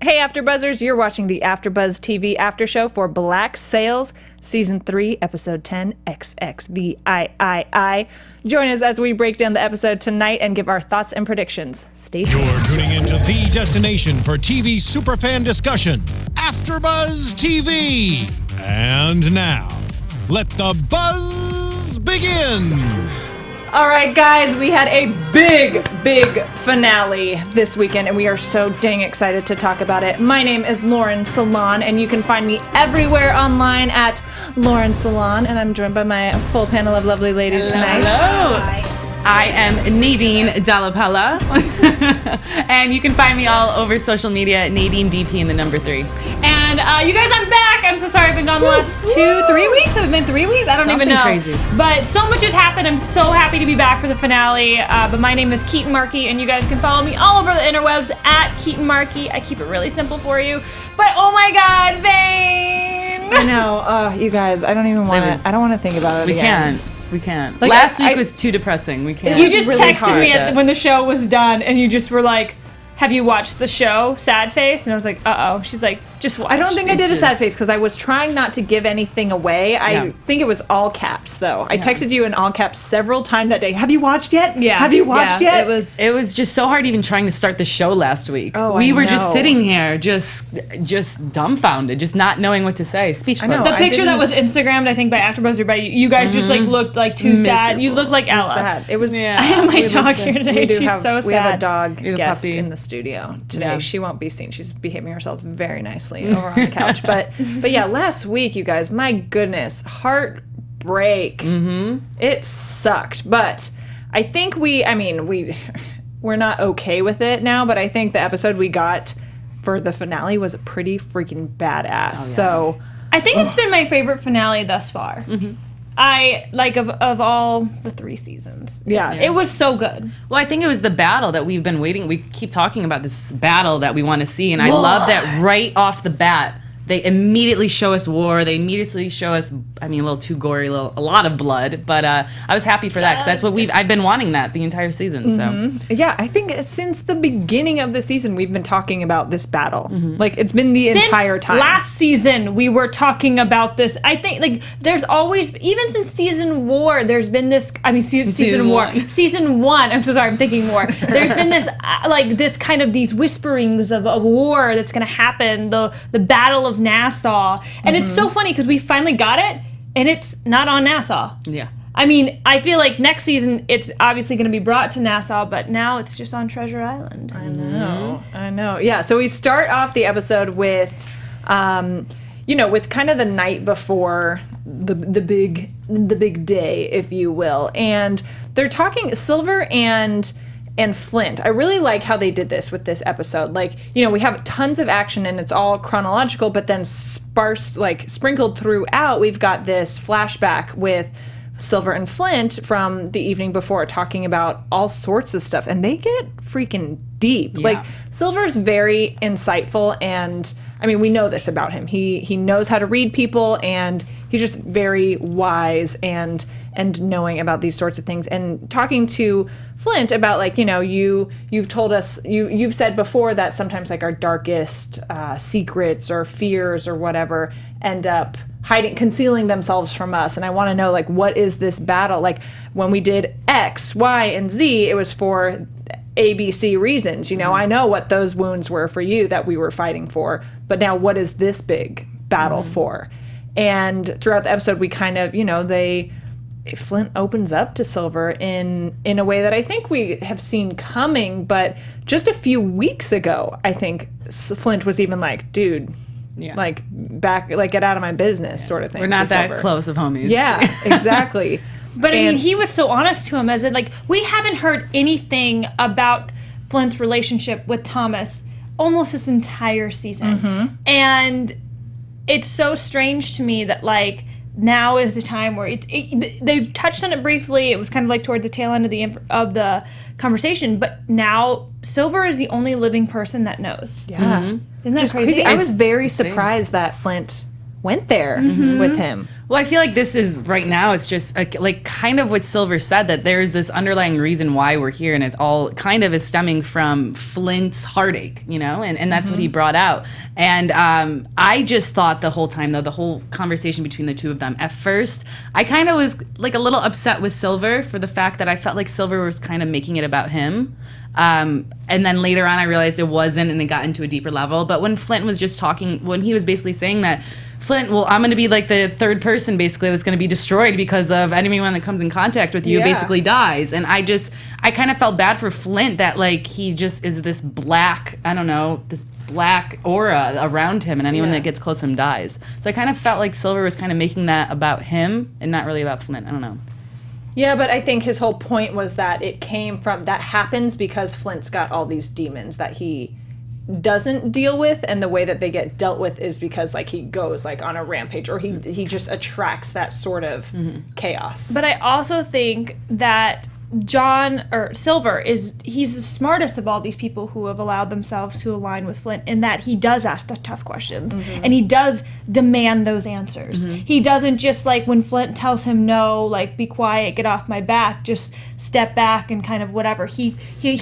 Hey, AfterBuzzers, you're watching the AfterBuzz TV After Show for Black Sails, Season 3, Episode 10, XXVIII. Join us as we break down the episode tonight and give our thoughts and predictions. Stay tuned. You're tuning into the destination for TV superfan discussion, AfterBuzz TV. And now, let the buzz begin. All right, guys, we had a big finale this weekend, and we are so dang excited to talk about it. My name is Lauren Salaun, and you can find me everywhere online at Lauren Salaun, and I'm joined by my full panel of lovely ladies tonight. Hello. I am Nadine, Delle, and you can find me all over social media at Nadine DP and the number 3. And you guys, I'm back. I'm so sorry I've been gone the last 3 weeks. Have it been 3 weeks? I don't even know. Crazy. But so much has happened. I'm so happy to be back for the finale. But my name is Keetin Marchi, and you guys can follow me all over the interwebs at Keetin Marchi. I keep it really simple for you. But oh my God, Vane! I know, you guys. I don't even want to. I don't want to think about it again. We can't. Like, Last week was too depressing. We can't. You just really texted me when the show was done, and you just were like, "Have you watched the show?" Sad face, and I was like, "Uh-oh." She's like, "Just watch." I don't think I did a sad face because I was trying not to give anything away. I think it was all caps, though. I texted you in all caps several times that day. Have you watched yet? Yeah. Have you watched yet? It was just so hard even trying to start the show last week. Oh, we I were just know. sitting here, just dumbfounded, just not knowing what to say, speechless. I know. The picture that was Instagrammed, I think, by AfterBuzz or by you guys just like looked like too sad. You looked like Ella. Sad. It was. I have my dog here today. She's so sad. We have a dog have a guest puppy. in the studio today. Yeah. She won't be seen. She's behaving herself very nicely over on the couch. But yeah, last week, you guys, my goodness, heartbreak. It sucked. But I think we're not okay with it now, but I think the episode we got for the finale was pretty freaking badass. So I think it's been my favorite finale thus far. I like of all the 3 seasons. Yeah. It was so good. Well, I think it was the battle that we've been waiting. We keep talking about this battle that we want to see, and I love that right off the bat. They immediately show us war. They immediately show us, a little too gory, a lot of blood. But I was happy for that because that's what I've been wanting that the entire season. So yeah, I think since the beginning of the season, we've been talking about this battle. Like, it's been the entire time. Last season, we were talking about this. I think, like, there's always, even since season war, there's been this, season war. Season 1, I'm so sorry, I'm thinking war. There's been this, this kind of these whisperings of a war that's going to happen, the Battle of Nassau. And it's so funny because we finally got it, and it's not on Nassau. yeah. I feel like next season it's obviously going to be brought to Nassau, but now it's just on Treasure Island. I know. Yeah, so we start off the episode with, with kind of the night before the big day, if you will. And they're talking, Silver and Flint. I really like how they did this with this episode. Like, we have tons of action and it's all chronological, but then sprinkled throughout, we've got this flashback with Silver and Flint from the evening before talking about all sorts of stuff, and they get freaking deep. Yeah. Like, Silver's very insightful, and we know this about him. He knows how to read people, and he's just very wise and knowing about these sorts of things. And talking to Flint about, like, you've told us, you've said before that sometimes, like, our darkest secrets or fears or whatever end up concealing themselves from us. And I want to know, like, what is this battle? Like, when we did X, Y, and Z, it was for ABC reasons. I know what those wounds were for you that we were fighting for, but now what is this big battle for? And throughout the episode, we kind of, Flint opens up to Silver in a way that I think we have seen coming, but just a few weeks ago, I think Flint was even like, dude, like, back, like, get out of my business, sort of thing. We're not that Silver. close of homies. Yeah, exactly. But he was so honest to him, as in, like, we haven't heard anything about Flint's relationship with Thomas almost this entire season. And it's so strange to me that, like, now is the time where they touched on it briefly. It was kind of like towards the tail end of the conversation, but now Silver is the only living person that knows. Yeah. Isn't that Just crazy? I was very surprised that Flint went there with him. Well, I feel like this is right now. It's just like kind of what Silver said, that there's this underlying reason why we're here, and it all kind of is stemming from Flint's heartache, you know, and that's what he brought out. And I just thought the whole time, though, the whole conversation between the two of them, at first, I kind of was like a little upset with Silver for the fact that I felt like Silver was kind of making it about him. And then later on, I realized it wasn't, and it got into a deeper level. But when Flint was just talking, when he was basically saying that, Flint, well, I'm going to be like the third person basically that's going to be destroyed because of anyone that comes in contact with you basically dies. And I kind of felt bad for Flint that like he just is this black, I don't know, this black aura around him, and anyone that gets close to him dies. So I kind of felt like Silver was kind of making that about him and not really about Flint. I don't know. Yeah, but I think his whole point was that it came from, that happens because Flint's got all these demons that he doesn't deal with, and the way that they get dealt with is because like he goes like on a rampage, or he just attracts that sort of chaos. But I also think that Silver he's the smartest of all these people who have allowed themselves to align with Flint, in that he does ask the tough questions and he does demand those answers. He doesn't just like when Flint tells him no, like be quiet, get off my back, just step back and kind of whatever. He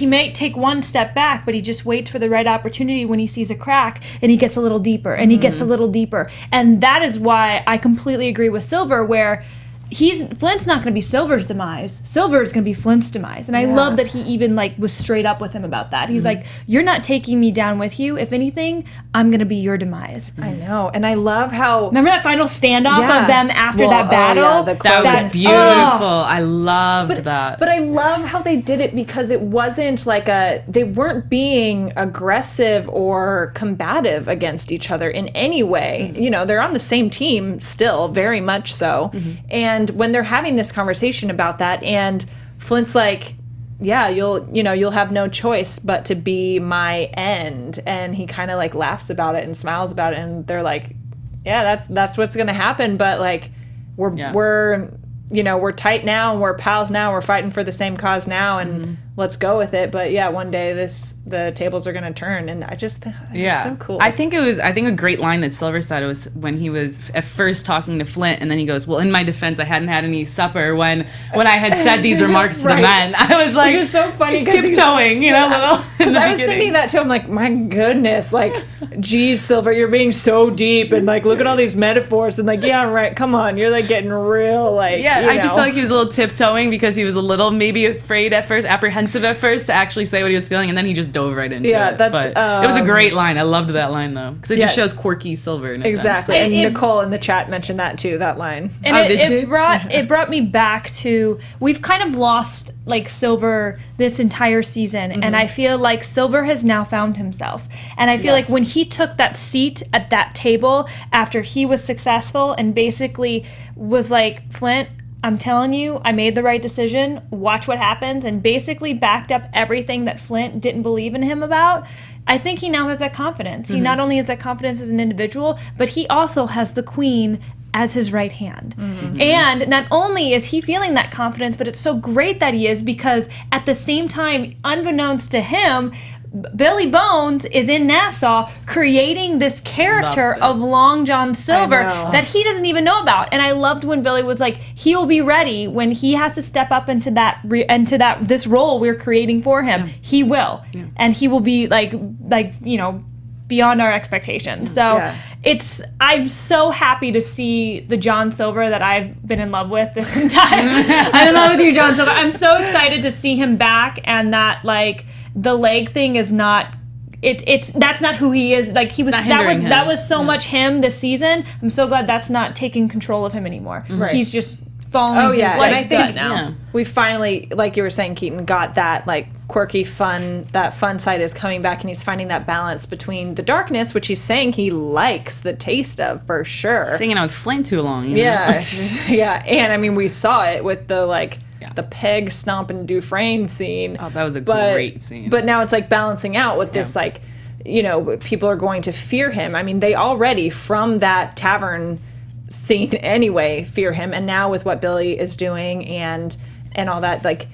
may take one step back, but he just waits for the right opportunity when he sees a crack, and he gets a little deeper and he gets a little deeper. And that is why I completely agree with Silver, where Flint's not going to be Silver's demise. Silver is going to be Flint's demise. And I love that he even like was straight up with him about that. He's like, you're not taking me down with you. If anything, I'm going to be your demise. I know. And I love how... Remember that final standoff of them after that battle? That was beautiful. I loved that. But I love how they did it, because it wasn't like they weren't being aggressive or combative against each other in any way. You know, they're on the same team still, very much so. And when they're having this conversation about that, and Flint's like, yeah, you'll have no choice but to be my end, and he kind of like laughs about it and smiles about it, and they're like, yeah, that's what's gonna happen, but like we're tight now, and we're pals now, we're fighting for the same cause now, and let's go with it. But yeah, one day the tables are gonna turn, and I just think it's so cool. I think a great line that Silver said was when he was at first talking to Flint, and then he goes, well, in my defense, I hadn't had any supper when I had said these remarks to the men. I was like, which is so funny, he's tiptoeing, a little. Because I was thinking that too. I'm like, my goodness, like, geez, Silver, you're being so deep, and like, look at all these metaphors, and like, yeah, right, come on, you're like getting real, like, I just felt like he was a little tiptoeing because he was a little maybe afraid at first, apprehensive at first to actually say what he was feeling, and then he just dove right into it. But it was a great line. I loved that line though, because it just shows quirky Silver in a exactly. sense. And Nicole in the chat mentioned that too. That line. And it brought me back to, we've kind of lost like Silver this entire season, and I feel like Silver has now found himself. And I feel like when he took that seat at that table after he was successful and basically was like, Flint, I'm telling you, I made the right decision. Watch what happens. And basically backed up everything that Flint didn't believe in him about. I think he now has that confidence. He not only has that confidence as an individual, but he also has the queen as his right hand. And not only is he feeling that confidence, but it's so great that he is, because at the same time, unbeknownst to him, Billy Bones is in Nassau creating this character of Long John Silver that he doesn't even know about. And I loved when Billy was like, he will be ready when he has to step up into this role we're creating for him. He will, and he will be like beyond our expectations. So I'm so happy to see the John Silver that I've been in love with this entire. I'm in love with you, John Silver. I'm so excited to see him back, and that like the leg thing is not. That's not who he is. Like he was. That was so much him this season. I'm so glad that's not taking control of him anymore. Right. He's just falling. Oh yeah, and I think now we finally, like you were saying, Keetin, got that like quirky fun. That fun side is coming back, and he's finding that balance between the darkness, which he's saying he likes the taste of for sure. Singing out with Flint too long. Yeah, yeah, and I mean we saw it with the like. The Peg, Stomp, and Dufresne scene. Oh, that was a great scene. But now it's like balancing out with this, like, people are going to fear him. I mean, they already, from that tavern scene anyway, fear him. And now with what Billy is doing and all that, like,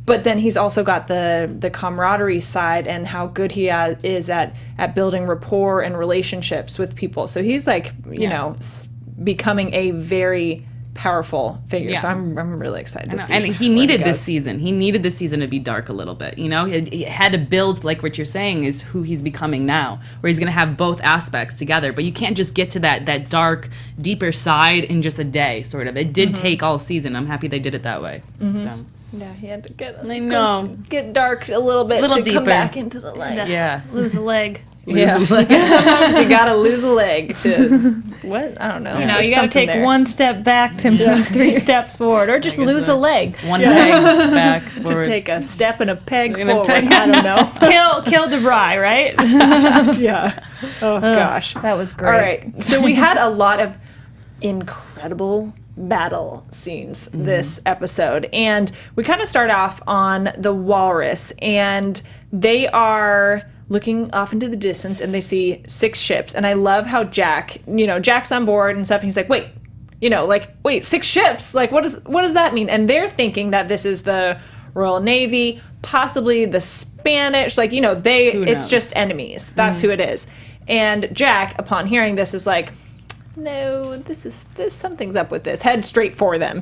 but then he's also got the camaraderie side and how good he is at building rapport and relationships with people. So he's like, becoming a very powerful figure. Yeah. So I'm really excited to see. And he where needed it this goes. season. He needed this season to be dark a little bit. You know, he had to build, like what you're saying, is who he's becoming now, where he's going to have both aspects together. But you can't just get to that dark, deeper side in just a day, sort of. It did take all season. I'm happy they did it that way. So. Yeah, he had to I know. get dark a little bit Little to come deeper. back into the light. Yeah. Lose a leg. Yeah, sometimes you gotta lose a leg to what? I don't know. You know, There's you got to something take there. one step back to move 3 steps forward, or just guess lose a so. leg. One peg back to forward. take a step and a peg And a forward. peg. I don't know. Kill DeVry, right? Yeah. Oh gosh. That was great. All right. So we had a lot of incredible battle scenes this episode, and we kind of start off on the Walrus, and they are looking off into the distance, and they see 6 ships. And I love how Jack's on board and stuff, and he's like, wait, 6 ships? Like, what does that mean? And they're thinking that this is the Royal Navy, possibly the Spanish, it's knows? just enemies. That's who it is. And Jack, upon hearing this, is like, no, there's something's up with this. Head straight for them,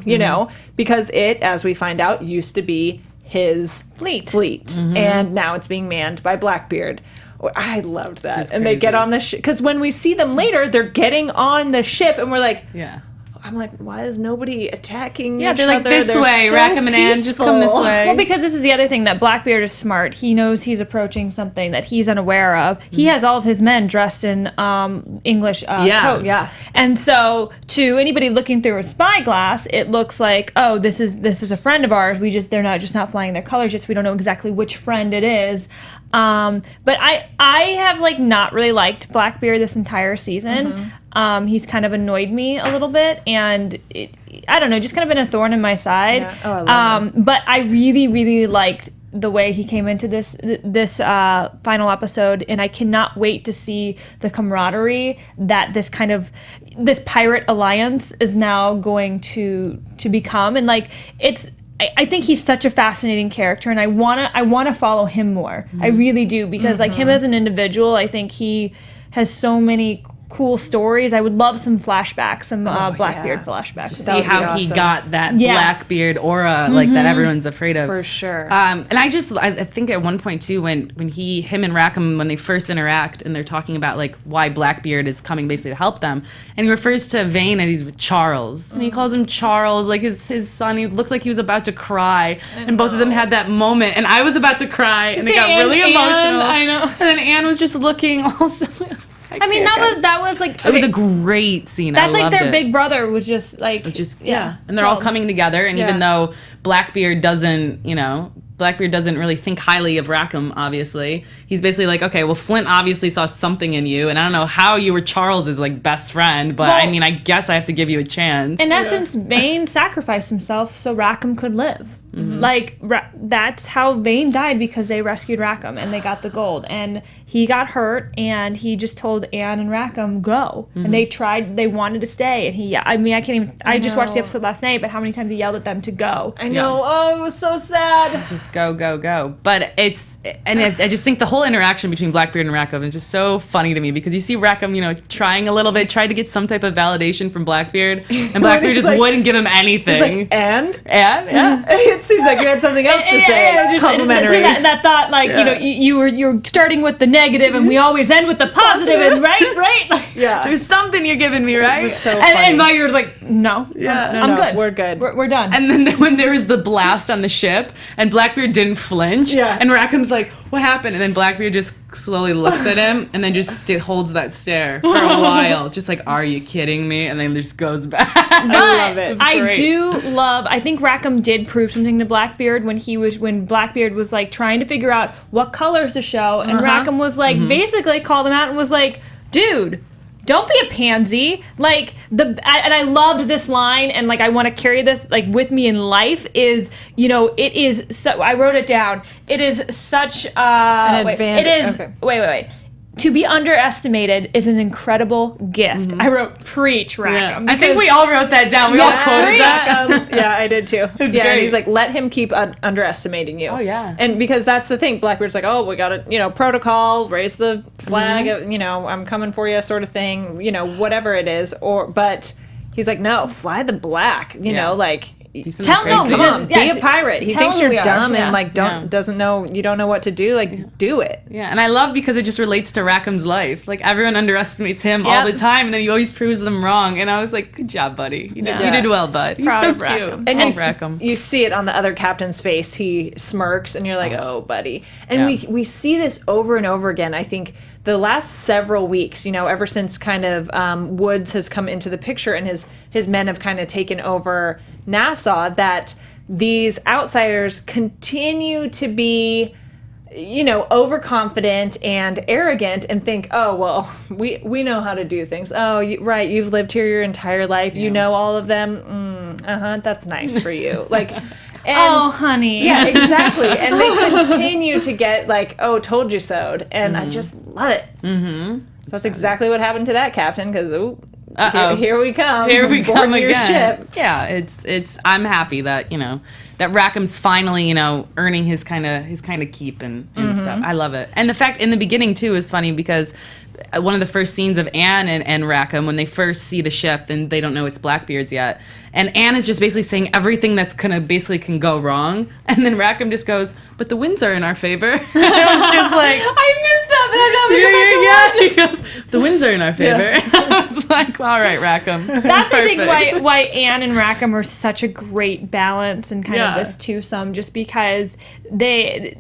because it, as we find out, used to be his fleet, and now it's being manned by Blackbeard. I loved that. Just and they get crazy. on the ship, because when we see them later, they're getting on the ship, and we're like, Yeah. I'm like, why is nobody attacking Yeah, each they're like, other? this They're way, so Rackham and Ann, just come this peaceful. way. Well, because this is the other thing, that Blackbeard is smart. He knows he's approaching something that he's unaware of. He has all of his men dressed in English coats. Yeah. And so to anybody looking through a spyglass, it looks like, oh, this is a friend of ours. They're not flying their colors yet, so we don't know exactly which friend it is. But I have not really liked Blackbeard this entire season. He's kind of annoyed me a little bit, and I don't know, just kind of been a thorn in my side. Yeah. Oh, I love him. But I really, really liked the way he came into this final episode, and I cannot wait to see the camaraderie that this pirate alliance is now going to become. And I think he's such a fascinating character, and I wanna follow him more. I really do, because him as an individual, I think he has so many cool stories. I would love some flashbacks, some Blackbeard flashbacks. See how he awesome. got that Yeah. Blackbeard aura, that everyone's afraid of. For sure. And I think at one point too, when him and Rackham, when they first interact and they're talking about why Blackbeard is coming basically to help them, and he refers to Vane and he's Charles, and he calls him Charles, his son. He looked like he was about to cry, and both of them had that moment, and I was about to cry, and they got really emotional. I know. And then Anne was just looking also. I mean, that was It was a great scene. that's I like loved their it. big brother was just Yeah. And they're all coming together, and even though Blackbeard doesn't really think highly of Rackham, obviously, he's basically like, okay, well, Flint obviously saw something in you, and I don't know how you were Charles's best friend, but I mean, I guess I have to give you a chance. In essence, Vane sacrificed himself so Rackham could live. That's how Vane died, because they rescued Rackham and they got the gold. And he got hurt, and he just told Anne and Rackham, go. And they wanted to stay. And I just watched the episode last night, but how many times he yelled at them to go. I know. Oh, it was so sad. Just go, go, go. But I just think the whole interaction between Blackbeard and Rackham is just so funny to me, because you see Rackham, trying a little bit, tried to get some type of validation from Blackbeard, and Blackbeard just wouldn't give him anything. And Yeah. it seems like you had something else to say. Complimentary. That thought, you're starting with the negative, and we always end with the positive, and right? Yeah. There's something you're giving me, right? So And funny. Blackbeard's like, no, I'm good. We're good. We're done. And then when there was the blast on the ship, and Blackbeard didn't flinch, Yeah. and Rackham's like, what happened? And then Blackbeard just slowly looks at him, and then just holds that stare for a while, just like, are you kidding me? And then just goes back. I love it. I think Rackham did prove something to Blackbeard when Blackbeard was trying to figure out what colors to show, and Rackham was basically called him out and was like, dude, don't be a pansy. And I loved this line, and I want to carry this with me in life. Is it is so, I wrote it down. It is such An wait, advantage. it is Okay. wait. To be underestimated is an incredible gift. I wrote preach, Rackham. I think we all wrote that down. We all quoted that. Yeah, I did too. And great. he's like, let him keep underestimating you. Oh, yeah. And because that's the thing, Blackbeard's like, oh, we got to, protocol, raise the flag, I'm coming for you, sort of thing, whatever it is. But he's like, no, fly the black, you know, like, Tell no, come on, be a pirate. He tell thinks him you're dumb and like Yeah. doesn't know, you don't know what to do, like do it. Yeah, and I love because it just relates to Rackham's life. Like everyone underestimates him all the time, and then he always proves them wrong. And I was like, good job, buddy. You did well, bud. He's Proud so of cute. Rackham. And Rackham. you see it on the other captain's face. He smirks, and you're like, "Oh, buddy." And we see this over and over again. I think the last several weeks, you know, ever since kind of Woods has come into the picture and his men have kind of taken over Nassau, that these outsiders continue to be, you know, overconfident and arrogant and think, oh, well, we know how to do things. Oh, right, you've lived here your entire life. You know all of them. That's nice for you. Like, and, oh, honey. Yeah, exactly. And they continue to get like, oh, told you so. And I just love it. Mm-hmm. So that's exactly what happened to that captain, because, here we come. Here we Board come your again. ship. Yeah, it's. I'm happy that that Rackham's finally earning his kind of keep and stuff. I love it, and the fact in the beginning too is funny because one of the first scenes of Anne and Rackham, when they first see the ship, then they don't know it's Blackbeard's yet, and Anne is just basically saying everything that's can go wrong, and then Rackham just goes, "But the winds are in our favor." It was just like I missed that, but I'm He goes, the winds are in our favor. I was like, all right, Rackham. That's I think why Anne and Rackham are such a great balance and kind of this twosome, just because they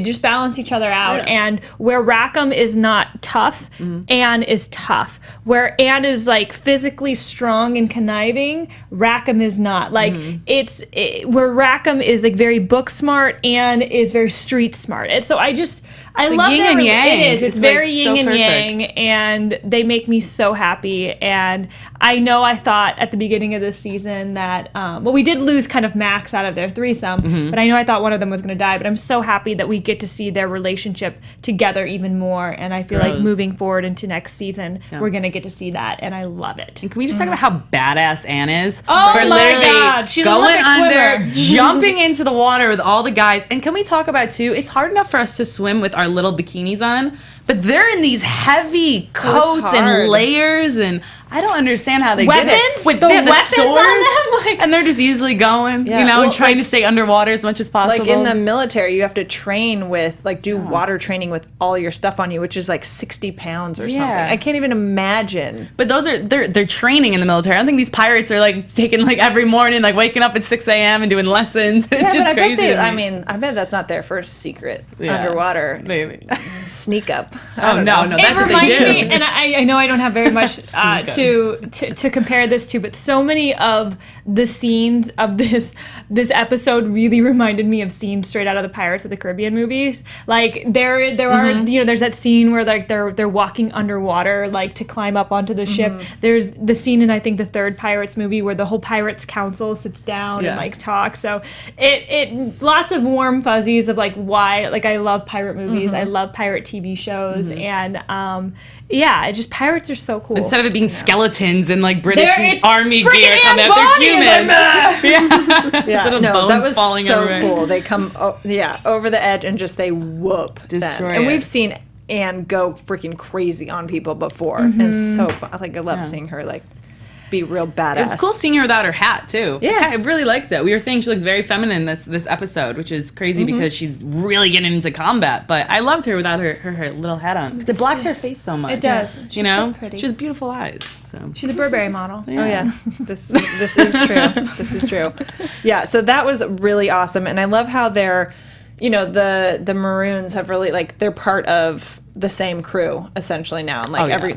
just balance each other out. And where Rackham is not tough, Anne is tough. Where Anne is like physically strong and conniving, Rackham is not. Like where Rackham is like very book smart, Anne is very street smart. And so I love yin that. and yang. It is. It's It's like very yin so and perfect. yang, and they make me so happy. And I thought at the beginning of this season that, we did lose kind of Max out of their threesome, but I thought one of them was going to die. But I'm so happy that we get to see their relationship together even more. And I feel like moving forward into next season, we're going to get to see that, and I love it. And can we just talk about how badass Anne is? Oh for my literally God, she's an going Olympic under, swimmer. jumping into the water with all the guys. And can we talk about too? It's hard enough for us to swim with our little bikinis on, but they're in these heavy coats hard. and layers, and I don't understand how they Weapons? did it. The they have weapons on them? Like- and they're just easily going, Yeah, and well, trying to stay underwater as much as possible. Like in the military, you have to train with, like, do water training with all your stuff on you, which is like 60 pounds or something. I can't even imagine. But those are they're training in the military. I don't think these pirates are like taking like every morning, like waking up at 6 a.m. and doing lessons. It's just crazy. I bet that's not their first secret underwater Maybe. sneak up. Oh no, that's It what they reminds do. me, and I know I don't have very much to compare this to, but so many of the scenes of this episode really reminded me of scenes straight out of the Pirates of the Caribbean movies. Like there are there's that scene where like they're walking underwater like to climb up onto the ship. There's the scene in I think the third Pirates movie where the whole Pirates Council sits down and like talks. So it lots of warm fuzzies of like why like I love pirate movies. I love pirate TV shows and just pirates are so cool. Instead of it being skeletons and like British It's army freaking gear coming Anne out, they're Bonny is humans. like, Instead of bones that was falling so over it. cool. They come, over the edge and just they whoop Destroy them. And it. we've seen Anne go freaking crazy on people before, and it's so fun. Like I love seeing her like be real badass. It was cool seeing her without her hat too. Yeah. I really liked it. We were saying she looks very feminine this episode, which is crazy because she's really getting into combat. But I loved her without her little hat on. It blocks her face so much. It does. She's You know, so pretty. she has beautiful eyes. So She's a Burberry model. Oh yeah, this is true. This is true. Yeah, so that was really awesome, and I love how they're, the Maroons have really like they're part of the same crew essentially now, and like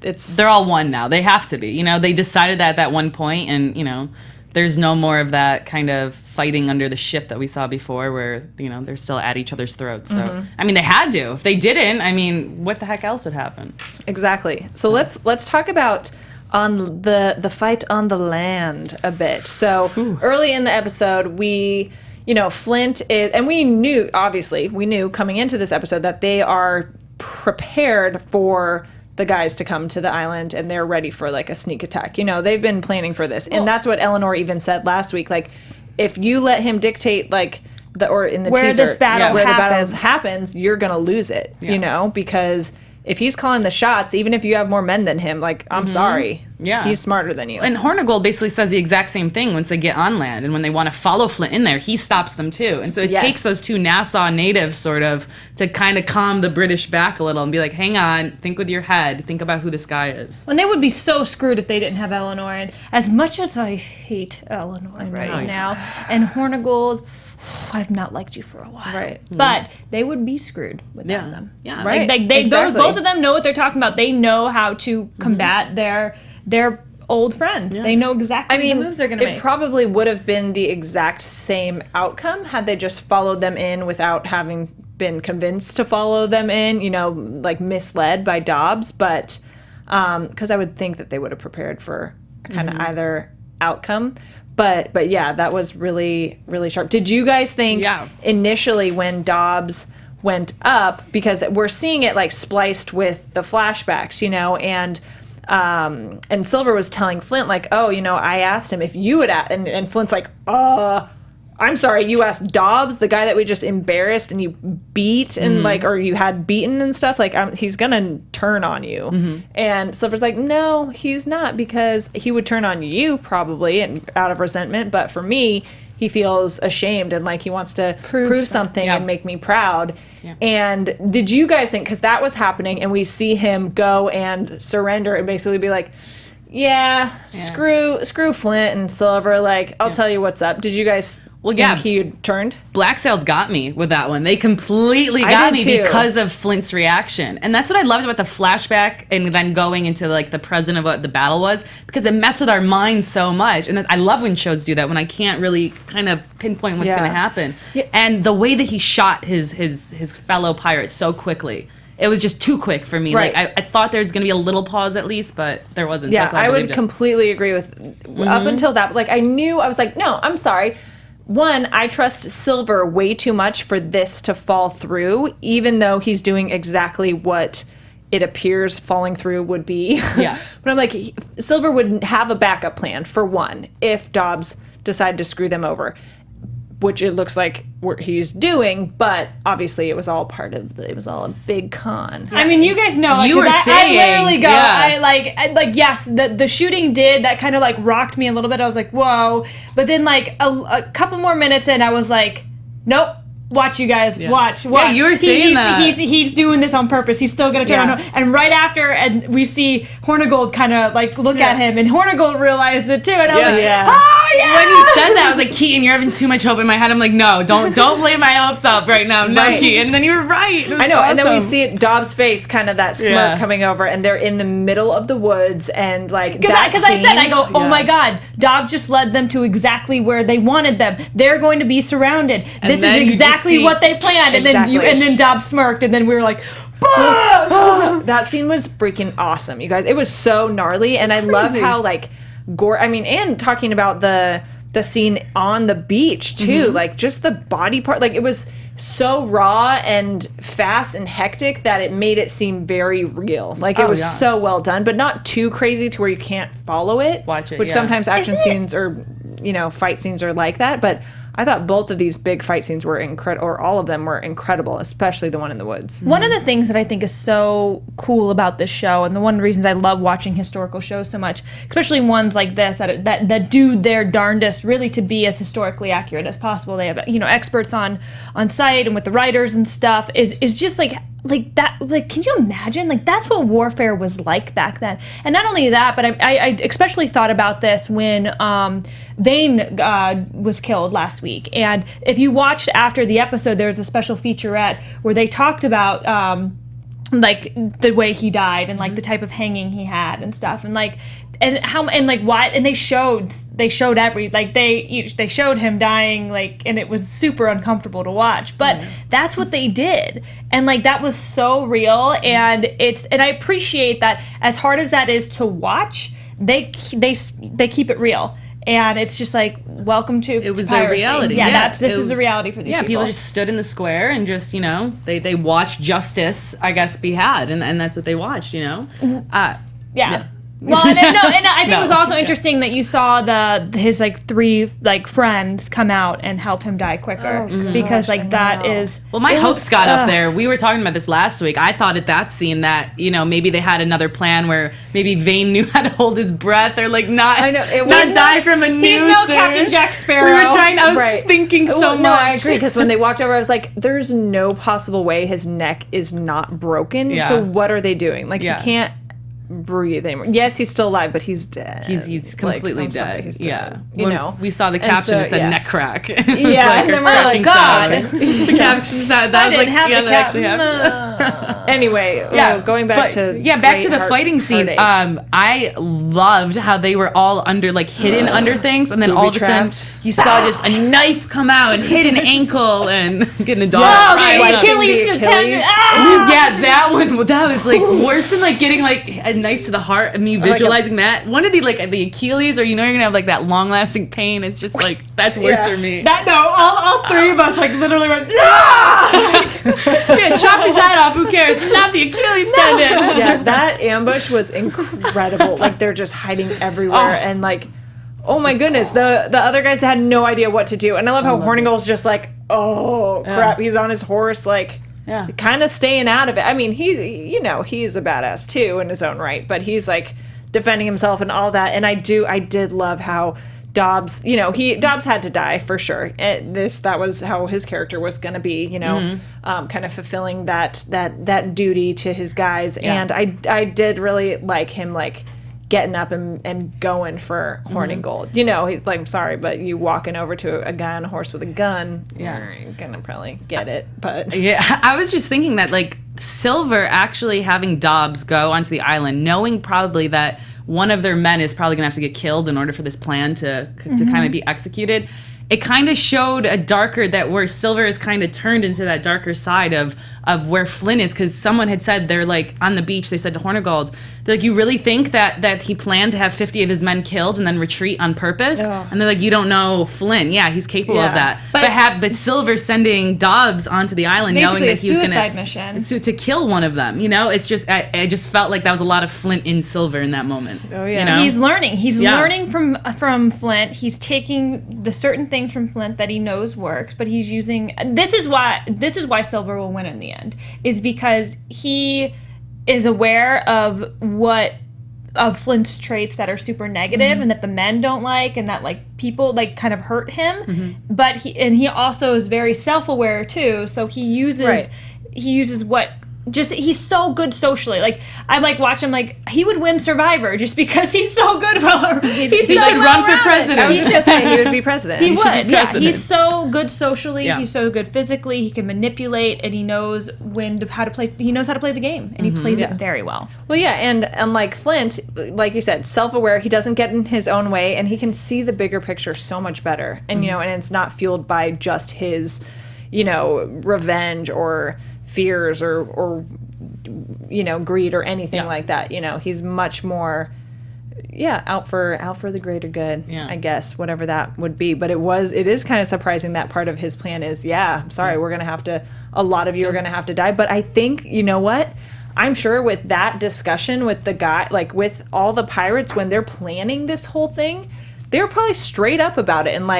it's they're all one now. They have to be. They decided that at that one point, and there's no more of that kind of fighting under the ship that we saw before, where they're still at each other's throats. So I mean, they had to. If they didn't, I mean, what the heck else would happen? exactly. So let's talk about on the fight on the land a bit. So early in the episode, we. Flint is, and we knew coming into this episode that they are prepared for the guys to come to the island and they're ready for like a sneak attack. They've been planning for this. And that's what Eleanor even said last week. Like, if you let him dictate like in the Where teaser, this battle where the battle happens. happens, you're going to lose it, because if he's calling the shots, even if you have more men than him, like, I'm sorry. Yeah. He's smarter than you. And Hornigold basically says the exact same thing once they get on land. And when they want to follow Flint in there, he stops them too. And so it takes those two Nassau natives sort of to kind of calm the British back a little and be like, hang on, think with your head. Think about who this guy is. And they would be so screwed if they didn't have Eleanor. And as much as I hate Eleanor right now, and Hornigold, I've not liked you for a while. Right. But they would be screwed without them. Yeah. Right. Like they, Exactly. both of them know what they're talking about. They know how to combat their old friends. They know exactly the moves they're going to make. It probably would have been the exact same outcome had they just followed them in without having been convinced to follow them in, you know, like misled by Dobbs. But because I would think that they would have prepared for kind of either outcome. But yeah, that was really, really sharp. Did you guys think initially when Dobbs went up, because we're seeing it like spliced with the flashbacks, you know, and Silver was telling Flint like, oh, you know, I asked him if you would and Flint's like, I'm sorry, you asked Dobbs, the guy that we just embarrassed and you beat and like, or you had beaten and stuff, like he's gonna turn on you. And Silver's like, no, he's not, because he would turn on you probably and out of resentment, but for me, he feels ashamed and like he wants to prove something and make me proud. And did you guys think, because that was happening and we see him go and surrender and basically be like, screw Flint and Silver, like I'll tell you what's up. Did you guys think he turned? Black Sails got me with that one. They completely got me because of Flint's reaction. And that's what I loved about the flashback and then going into like the present of what the battle was, because it messed with our minds so much. And I love when shows do that, when I can't really kind of pinpoint what's going to happen. And the way that he shot his fellow pirate so quickly. It was just too quick for me. Right. Like I thought there was going to be a little pause at least, but there wasn't. Yeah, so that's why I would believed it. completely agree with up until that. Like I was like, no, I'm sorry. One, I trust Silver way too much for this to fall through, even though he's doing exactly what it appears falling through would be. Yeah. But I'm like, Silver would have a backup plan, for one, if Dobbs decided to screw them over, which it looks like he's doing, but obviously it was all it was all a big con. I mean, you guys know, You were I saying, literally go, yeah. I like, yes, the shooting did, that kind of like rocked me a little bit. I was like, whoa. But then like a couple more minutes in, I was like, nope. Watch, you guys. Watch. Yeah, you were saying that. He's doing this on purpose. He's still going to turn on him. And right after, and we see Hornigold kind of like look at him, and Hornigold realized it too. And I was like, oh, yeah. When you said that, I was like, Keetin, you're having too much hope. In my head, I'm like, no, don't lay my hopes up right now. No, Right. Keetin. And then you were right. I know, awesome. and then we see Dobbs' face, kind of that smirk coming over, and they're in the middle of the woods, and like Because I said, I go, oh my God, Dobbs just led them to exactly where they wanted them. They're going to be surrounded. This then is you just exactly see- what they planned. And Exactly. then Dobbs smirked, and then we were like, bah! That scene was freaking awesome, you guys. It was so gnarly, and I love how like and talking about the scene on the beach too, like just the body part, like it was so raw and fast and hectic that it made it seem very real. Like it was so well done, but not too crazy to where you can't follow it. Watch it, which yeah. sometimes action scenes or fight scenes are like that, but I thought both of these big fight scenes were incredible, or all of them were incredible, especially the one in the woods. One of the things that I think is so cool about this show, and one of the reasons I love watching historical shows so much, especially ones like this that do their darndest really to be as historically accurate as possible. They have experts on site and with the writers and stuff. Is just like that. Like, can you imagine? Like, that's what warfare was like back then. And not only that, but I especially thought about this when Vane was killed last week. And if you watched after the episode, there was a special featurette where they talked about like the way he died and like the type of hanging he had and stuff, and like why, and they showed they showed him dying, like, and it was super uncomfortable to watch, but that's what they did, and like that was so real, and I appreciate that. As hard as that is to watch, they keep it real. And it's just like, welcome to It was piracy. their reality. Yeah, this is the reality for these people. People just stood in the square and just, they watched justice, I guess, be had. And that's what they watched, Yeah. Well, and I think it was also interesting that you saw his like 3 like friends come out and help him die quicker because like that is. Well, my hopes got up there. We were talking about this last week. I thought at that scene that maybe they had another plan where maybe Vane knew how to hold his breath or like not die from a noose. He's no Captain Jack Sparrow. We were trying. I was thinking so much. No, I agree because when they walked over, I was like, "There's no possible way his neck is not broken. Yeah. So what are they doing? Like he can't breathe anymore. Yes, he's still alive, but he's dead. He's completely dead. He's dead. Yeah, You we saw the caption that said neck crack. Yeah, and then we're like, God. The caption said that. I didn't have the caption. Anyway, going back to the fighting scene. I loved how they were all under hidden under things, and then all of a sudden you saw just a knife come out and hit an ankle and getting a dog. Achilles. Yeah, that one. That was worse than getting a knife to the heart. And me visualizing that. One of the Achilles, or you're gonna have that long lasting pain. It's just that's worse for me. All 3 of us literally went. Yeah, chop his head off. Who cares? Snap the Achilles tendon. Yeah, that ambush was incredible. They're just hiding everywhere and oh my goodness, the other guys had no idea what to do. And I love how Hornigold's just oh crap, he's on his horse kind of staying out of it. I mean, he's a badass too in his own right, but he's defending himself and all that. And I did love how Dobbs, Dobbs had to die for sure. That was how his character was going to be, kind of fulfilling that duty to his guys. Yeah. And I did really like him getting up and going for Hornigold. He's I'm sorry, but you walking over to a guy on a horse with a gun, you're gonna probably get it. But I was just thinking that Silver actually having Dobbs go onto the island, knowing probably that one of their men is probably gonna have to get killed in order for this plan to kind of be executed. It kind of showed where Silver is kind of turned into that darker side of where Flynn is, because someone had said they're on the beach. They said to Hornigold, they're you really think that he planned to have 50 of his men killed and then retreat on purpose? Oh. And they're you don't know Flynn. Yeah, he's capable of that. But Silver sending Dobbs onto the island, knowing that he was going to kill one of them. It's just I just felt like that was a lot of Flint in Silver in that moment. Oh yeah, he's learning. He's learning from Flint. He's taking the certain things from Flint that he knows works, but he's using. This is why Silver will win in the end, is because he is aware of Flint's traits that are super negative and that the men don't like, and that people kind of hurt him. But he also is very self-aware too, so he uses what. He's so good socially. I'm watch him he would win Survivor just because he's so good. He should run for president. I was just saying he would be president. He would. Yeah, he's so good socially. Yeah. He's so good physically. He can manipulate, and he knows how to play. He knows how to play the game, and he plays it very well. Well, yeah, and unlike Flint, like you said, self-aware. He doesn't get in his own way, and he can see the bigger picture so much better. And and it's not fueled by just his, revenge or fears or greed or anything like that. He's much more out for the greater good, I guess, whatever that would be. But it is kind of surprising that part of his plan is we're gonna have to, a lot of you are gonna have to die. But I think what, I'm sure with that discussion with the guy, with all the pirates, when they're planning this whole thing, they're probably straight up about it and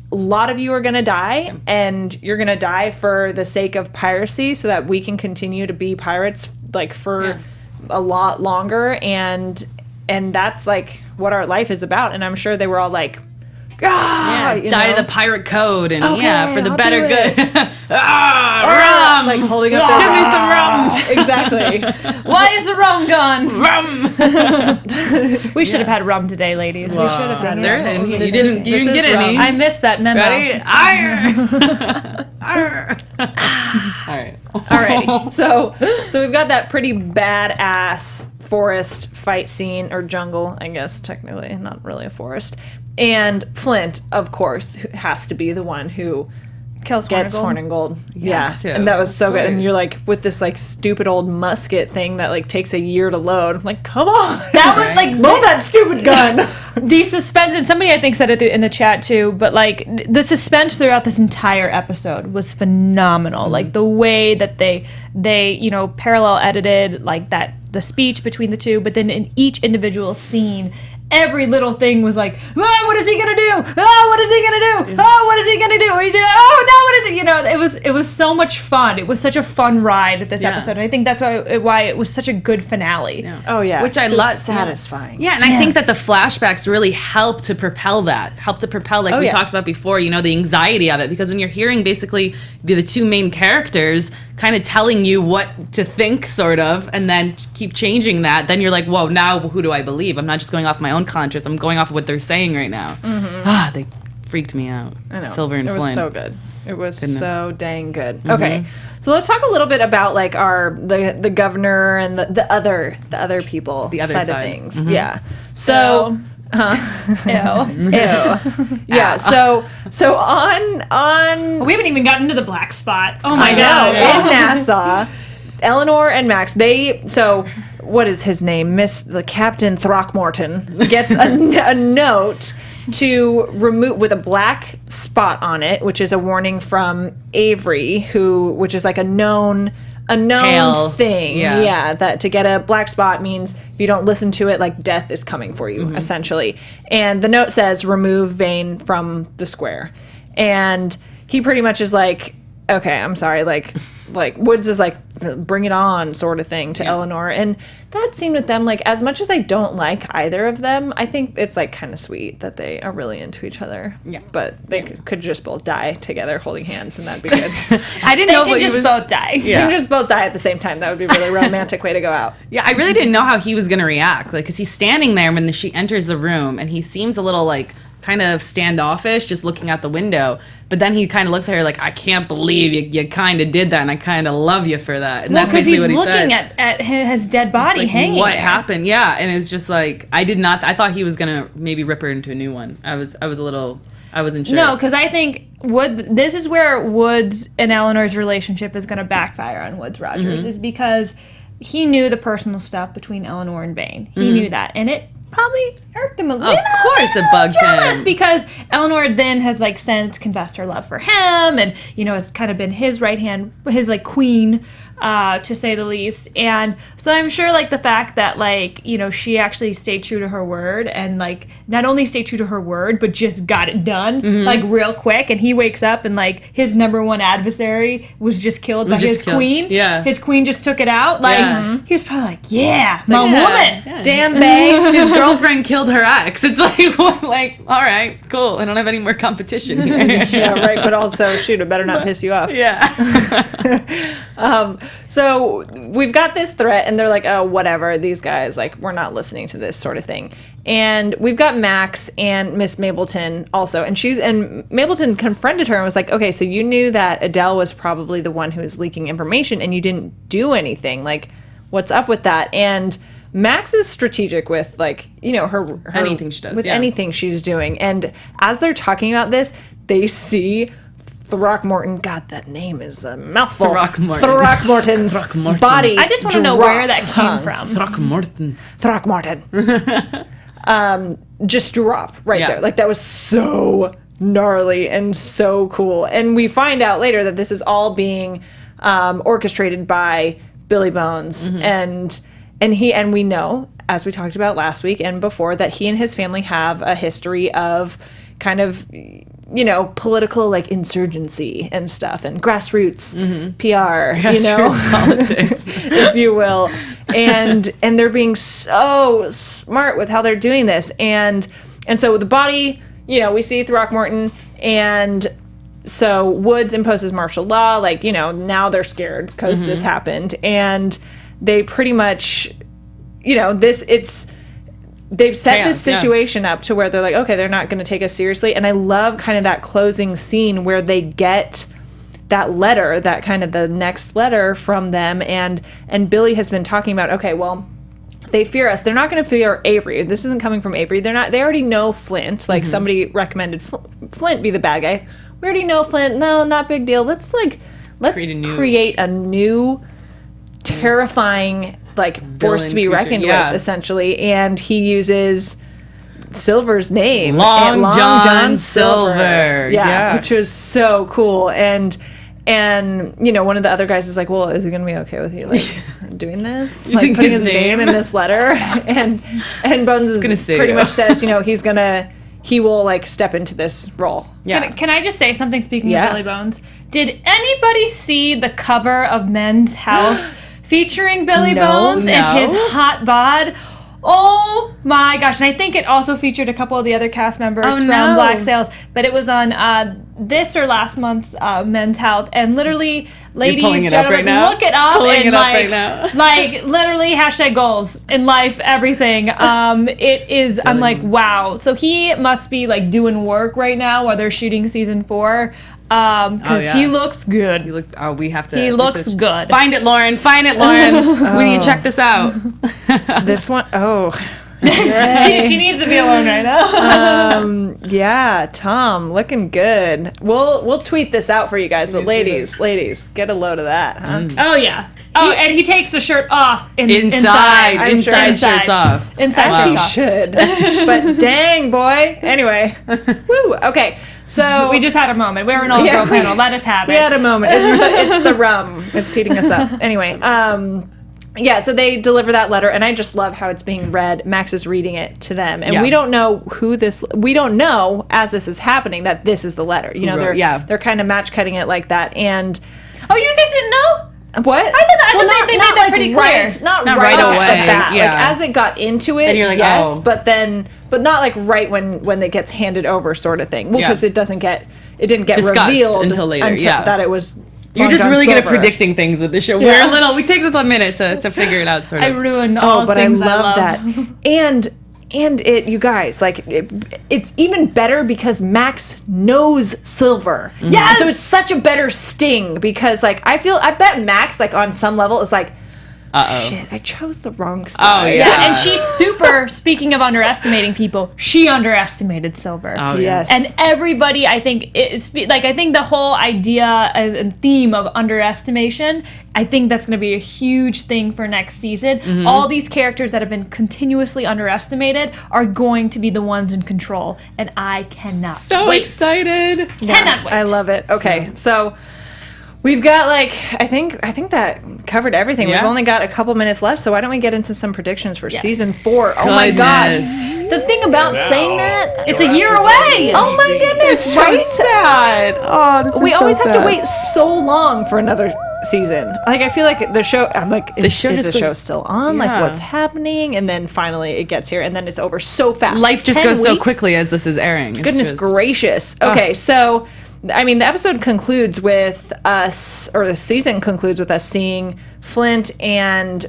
a lot of you are going to die, and you're going to die for the sake of piracy so that we can continue to be pirates for a lot longer, and that's what our life is about. And I'm sure they were all die to the pirate code, and for the better good. Rum! Holding up their give me some rum. Exactly. Why is the rum gone? Rum. We should have had rum today, ladies. We should have done it. You didn't get any. I missed that memo. Ready? All right. So we've got that pretty badass forest fight scene, or jungle, I guess, technically, not really a forest. And Flint, of course, has to be the one who gets Hornigold. And that was so good. And you're with this stupid old musket thing that takes a year to load. I'm come on, that was load that stupid gun. The suspense, and somebody I think said it in the chat too, but the suspense throughout this entire episode was phenomenal. The way that they parallel edited that the speech between the two, but then in each individual scene, every little thing was like, what is he gonna do? What is he gonna do? What is he gonna do? He did. No, what is it? It was so much fun. It was such a fun ride this episode, and I think that's why it was such a good finale. Yeah. Oh yeah, which I so love. satisfying. Yeah, and I think that the flashbacks really help to propel that. Like we talked about before. The anxiety of it, because when you're hearing basically the two main characters kind of telling you what to think, sort of, and then keep changing that, then you're like, whoa, now who do I believe? I'm not just going off my own conscience. I'm going off of what they're saying right now. Mm-hmm. They freaked me out. I know. Silver and Flynn. It was so good. It was so dang good. Mm-hmm. Okay, so let's talk a little bit about like the governor and the other people, the other side of things. Mm-hmm. Yeah. So. Ew. Yeah. So on. We haven't even gotten into the black spot. Oh my I god. know, in Nassau, Eleanor and Max. What is his name? The Captain Throckmorton gets a note to remove with a black spot on it, which is a warning from Avery, which is like a known Tale. thing. Yeah, that to get a black spot means if you don't listen to it, like death is coming for you, essentially. And the note says remove Vane from the square. And he pretty much is like, okay, I'm sorry, like Woods is like, bring it on sort of thing to Eleanor. And that scene with them, like, as much as I don't like either of them, I think it's like kind of sweet that they are really into each other. Yeah. But they could just both die together holding hands, and that'd be good. I didn't They know can just both die. You can just both die at the same time. That would be a really romantic way to go out. Yeah, I really didn't know how he was going to react. Like, because he's standing there when she enters the room, and he seems a little, like, kind of standoffish, just looking out the window. But then he kind of looks at her like, I can't believe you kind of did that, and I kind of love you for that. And Well, that's because basically he's what he looking said. at his dead body Like, hanging what there. happened? Yeah, and it's just like, I thought he was going to maybe rip her into a new one. I wasn't sure. No, because I think this is where Woods and Eleanor's relationship is going to backfire on Woods Rogers, is because he knew the personal stuff between Eleanor and Vane. He knew that, and it probably irked him a little. Of course it bugged jealous him. because Eleanor then has like since confessed her love for him, and has kind of been his right hand, his like queen, to say the least. And so I'm sure like the fact that like she actually stayed true to her word, and like not only stayed true to her word but just got it done like real quick. And he wakes up and like his number one adversary was just killed by his queen. Yeah, his queen just took it out. Like he was probably like, yeah, my woman. Yeah. Damn, babe. His girlfriend killed her ex. It's like, all right, cool. I don't have any more competition here. Yeah, right. But also, shoot, it better not piss you off. Yeah. So we've got this threat, and they're like, oh, whatever. These guys, like, we're not listening to this sort of thing. And we've got Max and Miss Mableton also, and Mableton confronted her and was like, okay, so you knew that Adele was probably the one who was leaking information, and you didn't do anything. Like, what's up with that? And Max is strategic with like, her anything she does, with anything she's doing. And as they're talking about this, they see Throckmorton. God, that name is a mouthful. Throckmorton's body. I just want to know where that came from. Throckmorton. Just drop right there. Like, that was so gnarly and so cool. And we find out later that this is all being orchestrated by Billy Bones, and we know, as we talked about last week and before, that he and his family have a history of kind of political like insurgency and stuff, and grassroots PR, politics, if you will, and they're being so smart with how they're doing this, and so the body, we see Throckmorton, and so Woods imposes martial law, like now they're scared because this happened, and they pretty much, they've set this situation up to where they're like, okay, they're not going to take us seriously. And I love kind of that closing scene where they get that letter, that kind of the next letter from them. And Billy has been talking about, okay, well, they fear us. They're not going to fear Avery. This isn't coming from Avery. They already know Flint. Like somebody recommended Flint be the bad guy. We already know Flint. No, not big deal. Let's create a new terrifying force to be reckoned with, essentially. And he uses Silver's name, Long John Silver. Yeah, which was so cool. And And one of the other guys is like, well, is it gonna be okay with you like doing this, Using like putting his his name in this letter? And Bones is gonna sue pretty you. much says he will like step into this role. Yeah. Can I just say something, speaking Yeah. of Billy Bones? Did anybody see the cover of Men's Health featuring Billy Bones and his hot bod? Oh my gosh. And I think it also featured a couple of the other cast members from Black Sails, but it was on this or last month's Men's Health. And literally, ladies, pulling it up gentlemen, right now? look it up Pulling and it up right now. like literally hashtag goals in life, everything. It is, I'm like, wow. So he must be like doing work right now while they're shooting season 4. Because he looks good. We have to. He looks good. Find it, Lauren. Find it, Lauren. We need to check this out. This one, she needs to be alone right now. yeah, Tom, looking good. We'll tweet this out for you guys, but ladies, get a load of that, huh? Oh yeah. Oh, and he takes the shirt off Inside I'm sure. shirts off. Inside As shirts he off. should. But dang, boy. Anyway, woo. Okay, so We just had a moment. We're an all-girl panel. Let us have it. we had a moment. It's the rum. It's heating us up. Anyway, yeah, so they deliver that letter, and I just love how it's being read. Max is reading it to them, and we don't know we don't know as this is happening that this is the letter. They're kind of match cutting it like that, and Oh, you guys didn't know? what? I thought they made that pretty clear. Right, not Not right right off away, the bat. yeah. Like as it got into it, Then you're like, yes, oh. but not like right when it gets handed over, sort of thing. Well, Yeah. because it didn't get Discussed revealed until later, yeah. that it was. You're Long just John really good at Silver. predicting things with the show. Yeah. We're little. It takes us a minute to figure it out, sort I of. ruined all But I things love that, and it, you guys, like it's even better because Max knows Silver. Yes! So it's such a better sting because like I bet Max like on some level is like, shit, I chose the wrong side. Oh, Yeah, and she's super, speaking of underestimating people, she underestimated Silver. Oh, Yes. And everybody, I think, I think the whole idea and theme of underestimation, I think that's going to be a huge thing for next season. Mm-hmm. All these characters that have been continuously underestimated are going to be the ones in control, and I cannot So wait. excited. Cannot wait. I love it. Okay, so we've got like I think that covered everything. Yeah. We've only got a couple minutes left, so why don't we get into some predictions for season 4? Oh my Goodness. gosh! The thing about saying that, It's a year away. oh my goodness, So right? sad. Oh, this is We so always have to sad. wait so long for another season. Like I feel like the show. I'm like, is show the just goes- show still on? Like Yeah. what's happening? And then finally it gets here, and then it's over so fast. Life just 10 goes so weeks? quickly as this is airing. It's Goodness just- gracious. Okay, so I mean, the episode concludes with us, or the season concludes with us seeing Flint and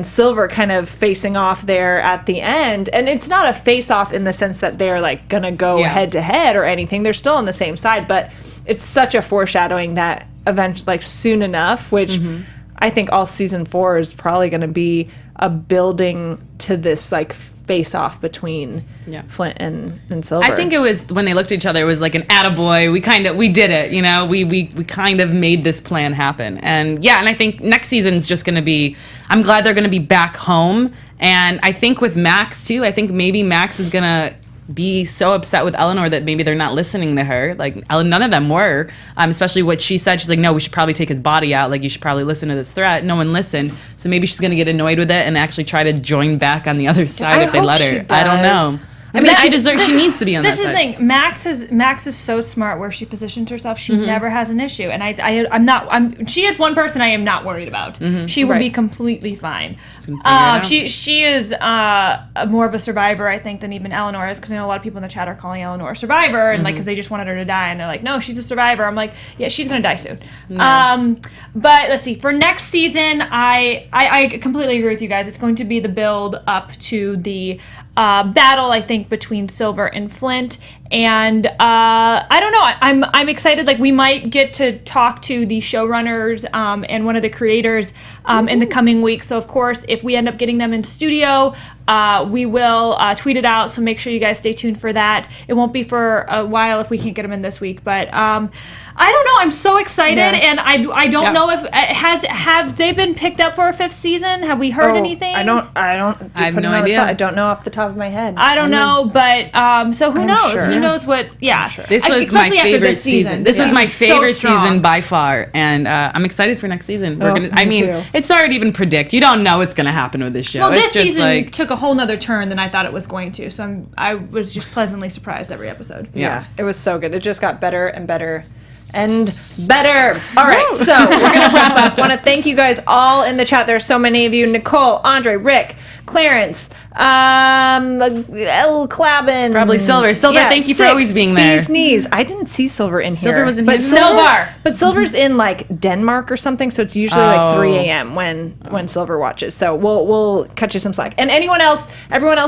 Silver kind of facing off there at the end. And it's not a face off in the sense that they're like gonna go head to head or anything. They're still on the same side, but it's such a foreshadowing that eventually, like soon enough, which I think all season 4 is probably gonna be a building to this like face off between Flint and Silver. I think it was when they looked at each other, it was like an attaboy. We did it, you know. We kind of made this plan happen. And I think next season's just going to be, I'm glad they're going to be back home. And I think with Max too, I think maybe Max is going to be so upset with Eleanor that maybe they're not listening to her. Like none of them were, especially what she said. She's like, no, we should probably take his body out. Like you should probably listen to this threat. No one listened. So maybe she's going to get annoyed with it and actually try to join back on the other side if they hope let she her. I don't does. know. I mean, she deserves. She needs to be on that This is the side. thing. Max is so smart where she positions herself. She never has an issue, and I'm not. She is one person I am not worried about. She will be completely fine. She is more of a survivor, I think, than even Eleanor is, because I know a lot of people in the chat are calling Eleanor a survivor, and like because they just wanted her to die, and they're like, no, she's a survivor. I'm like, yeah, she's gonna die soon. But let's see. For next season, I completely agree with you guys. It's going to be the build up to the battle, I think, between Silver and Flint, and I don't know. I'm excited. Like we might get to talk to the showrunners and one of the creators in the coming weeks. So of course, if we end up getting them in studio, we will tweet it out. So make sure you guys stay tuned for that. It won't be for a while if we can't get them in this week, but I don't know. I'm so excited, and I don't know if have they been picked up for a 5th season? Have we heard anything? I don't. I have put no me on the idea. spot. I don't know off the top of my head. I don't know, but so who knows? sure. Who who knows what? Yeah, This was my especially after favorite this season. This was my is so favorite strong. season by far, and I'm excited for next season. We're gonna. me I mean, too. it's hard to even predict. You don't know what's gonna happen with this show. Well, it's this just season like took a whole nother turn than I thought it was going to. So I was just pleasantly surprised every episode. Yeah, it was so good. It just got better and better and better. All right, so we're going to wrap up. Want to thank you guys all in the chat. There's so many of you. Nicole, Andre, Rick, Clarence, El Clabin. Probably Silver. Silver, thank you for always being there. Bee's Knees. I didn't see Silver in here. Silver was in but here. But Silver's in like Denmark or something, so it's usually like 3 a.m. when Silver watches. So we'll cut you some slack. And everyone else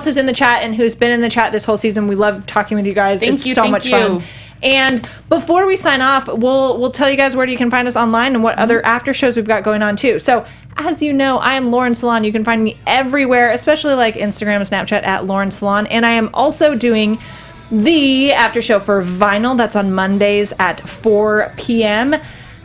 who's in the chat and who's been in the chat this whole season, we love talking with you guys. It's so much fun. And before we sign off, we'll tell you guys where you can find us online and what other after shows we've got going on too. So as you know, I am Lauren Salaun. You can find me everywhere, especially like Instagram and Snapchat at Lauren Salaun. And I am also doing the after show for Vinyl. That's on Mondays at 4 p.m.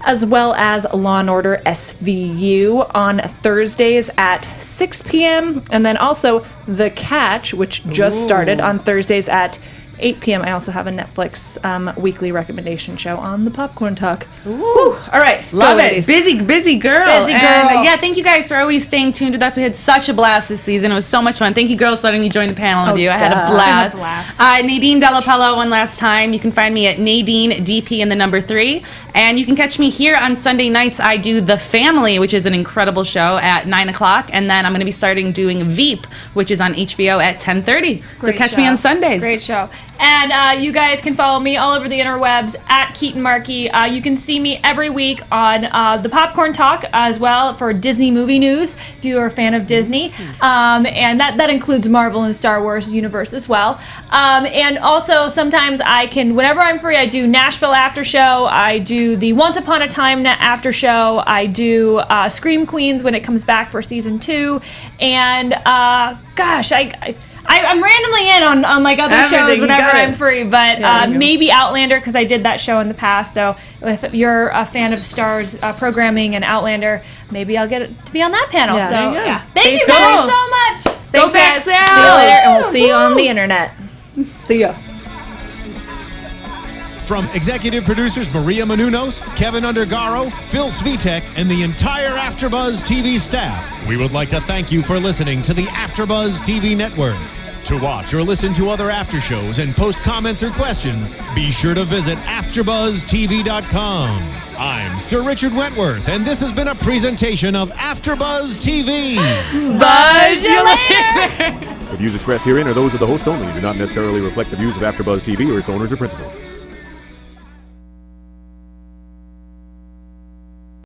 as well as Law & Order SVU on Thursdays at 6 p.m. And then also The Catch, which just started on Thursdays at 8 p.m. I also have a Netflix weekly recommendation show on the Popcorn Talk. Woo. All right. Love go, it. ladies. Busy girl. Busy girl. And yeah, thank you guys for always staying tuned with us. We had such a blast this season. It was so much fun. Thank you, girls, for letting me join the panel with you. I had a blast. Nadine, Delle, Pella, one last time. You can find me at Nadine, DP, and the number 3. And you can catch me here on Sunday nights. I do The Family, which is an incredible show at 9 o'clock. And then I'm going to be starting doing Veep, which is on HBO at 10:30. So catch me on Sundays. Great show. And you guys can follow me all over the interwebs at Keetin Marchi. You can see me every week on the Popcorn Talk as well for Disney movie news, if you're a fan of Disney. And that includes Marvel and Star Wars universe as well. And also sometimes whenever I'm free, I do Nashville After Show. I do the Once Upon a Time After Show. I do Scream Queens when it comes back for season 2. And I'm randomly in on like other shows whenever I'm free, but maybe Outlander because I did that show in the past. So if you're a fan of Starz programming and Outlander, maybe I'll get to be on that panel. Yeah, so there you go. Thank you guys so much. Go Black Sails. See you later, and we'll see you on the internet. See ya. From executive producers Maria Menounos, Kevin Undergaro, Phil Svitek, and the entire AfterBuzz TV staff, we would like to thank you for listening to the AfterBuzz TV network. To watch or listen to other after shows and post comments or questions, be sure to visit AfterBuzzTV.com. I'm Sir Richard Wentworth, and this has been a presentation of AfterBuzz TV. Buzz you later. The views expressed herein are those of the hosts only and do not necessarily reflect the views of AfterBuzz TV or its owners or principals.